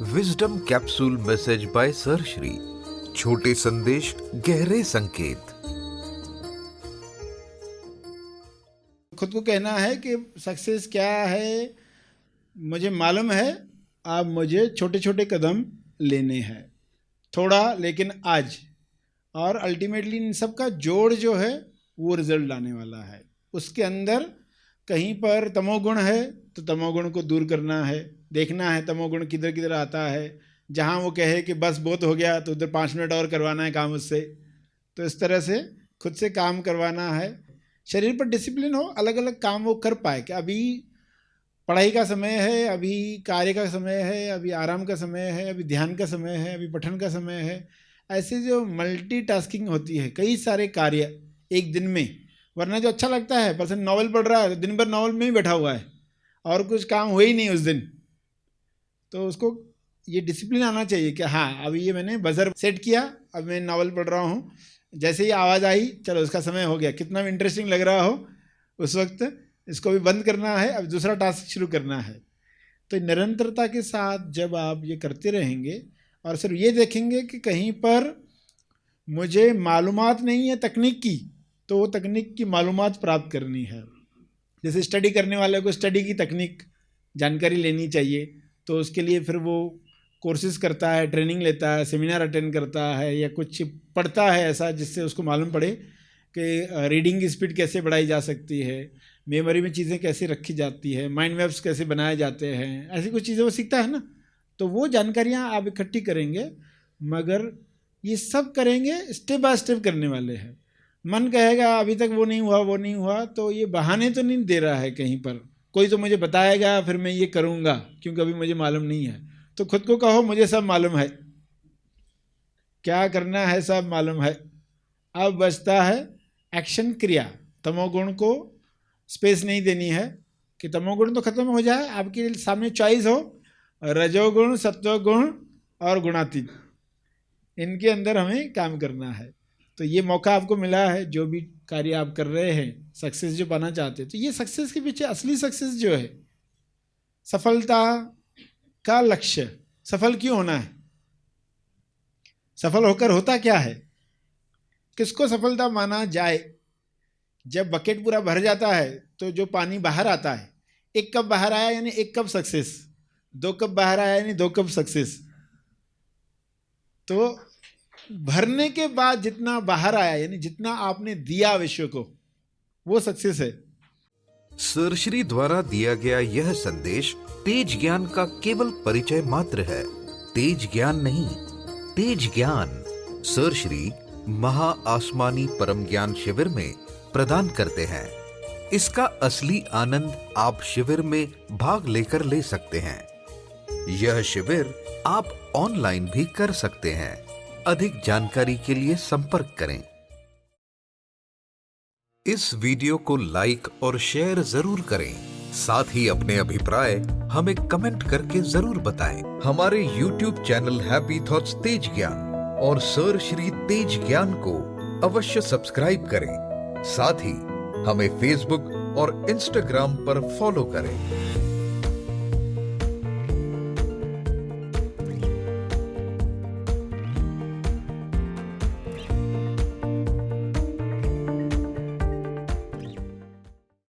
Wisdom capsule message bye sir Shri. छोटे संदेश गहरे संकेत। खुद को कहना है कि सक्सेस क्या है मुझे मालूम है, अब मुझे छोटे छोटे कदम लेने हैं, थोड़ा लेकिन आज, और अल्टीमेटली इन सब का जोड़ जो है वो रिजल्ट लाने वाला है। उसके अंदर कहीं पर तमोगुण है तो तमोगुण को दूर करना है, देखना है तमोगुण किधर किधर आता है। जहाँ वो कहे कि बस बहुत हो गया तो उधर 5 मिनट और करवाना है काम उससे। तो इस तरह से खुद से काम करवाना है, शरीर पर डिसिप्लिन हो, अलग अलग काम वो कर पाए कि अभी पढ़ाई का समय है, अभी कार्य का समय है, अभी आराम का समय है, अभी ध्यान का समय है, अभी पठन का समय है। ऐसे जो मल्टीटास्किंग होती है, कई सारे कार्य एक दिन में, वरना जो अच्छा लगता है पर्सन नॉवल पढ़ रहा है तो दिन भर नॉवल में ही बैठा हुआ है और कुछ काम हुए ही नहीं उस दिन। तो उसको ये डिसिप्लिन आना चाहिए कि हाँ अभी ये मैंने बजर सेट किया, अब मैं नॉवल पढ़ रहा हूँ, जैसे ही आवाज़ आई चलो उसका समय हो गया, कितना भी इंटरेस्टिंग लग रहा हो उस वक्त इसको भी बंद करना है, अब दूसरा टास्क शुरू करना है। तो निरंतरता के साथ जब आप ये करते रहेंगे और सिर्फ ये देखेंगे कि कहीं पर मुझे मालूमात नहीं है तकनीक की, तो वो तकनीक की मालूमात प्राप्त करनी है। जैसे स्टडी करने वाले को स्टडी की तकनीक जानकारी लेनी चाहिए, तो उसके लिए फिर वो कोर्सेज करता है, ट्रेनिंग लेता है, सेमिनार अटेंड करता है या कुछ पढ़ता है ऐसा जिससे उसको मालूम पड़े कि रीडिंग की स्पीड कैसे बढ़ाई जा सकती है, मेमोरी में चीज़ें कैसे रखी जाती है, माइंड मैप्स कैसे बनाए जाते हैं, ऐसी कुछ चीज़ें वो सीखता है ना। तो वो जानकारियाँ आप इकट्ठी करेंगे, मगर ये सब करेंगे स्टेप बाय स्टेप करने वाले हैं। मन कहेगा अभी तक वो नहीं हुआ वो नहीं हुआ, तो ये बहाने तो नहीं दे रहा है कहीं पर, कोई तो मुझे बताएगा फिर मैं ये करूँगा क्योंकि अभी मुझे मालूम नहीं है। तो खुद को कहो मुझे सब मालूम है, क्या करना है सब मालूम है। अब बचता है एक्शन, क्रिया। तमोगुण को स्पेस नहीं देनी है कि तमोगुण तो खत्म हो जाए, आपके सामने चॉइस हो रजोगुण, सत्वगुण और गुणातीत, इनके अंदर हमें काम करना है। तो ये मौका आपको मिला है, जो भी कार्य आप कर रहे हैं, सक्सेस जो पाना चाहते हैं, तो ये सक्सेस के पीछे असली सक्सेस जो है, सफलता का लक्ष्य, सफल क्यों होना है, सफल होकर होता क्या है, किसको सफलता माना जाए। जब बकेट पूरा भर जाता है तो जो पानी बाहर आता है, 1 कप बाहर आया यानी 1 कप सक्सेस, 2 कप बाहर आया यानी 2 कप सक्सेस। तो भरने के बाद जितना बाहर आया यानी जितना आपने दिया विश्व को, वो सक्सेस है। सर श्री द्वारा दिया गया यह संदेश तेज ज्ञान का केवल परिचय मात्र है, तेज ज्ञान नहीं, तेज ज्ञान सर श्री महा आसमानी परम ज्ञान शिविर में प्रदान करते हैं। इसका असली आनंद आप शिविर में भाग लेकर ले सकते हैं। यह शिविर आप ऑनलाइन भी कर सकते हैं। अधिक जानकारी के लिए संपर्क करें। इस वीडियो को लाइक और शेयर जरूर करें। साथ ही अपने अभिप्राय हमें कमेंट करके जरूर बताएं। हमारे YouTube चैनल हैप्पी थॉट्स तेज ज्ञान और सर श्री तेज ज्ञान को अवश्य सब्सक्राइब करें। साथ ही हमें Facebook और Instagram पर फॉलो करें।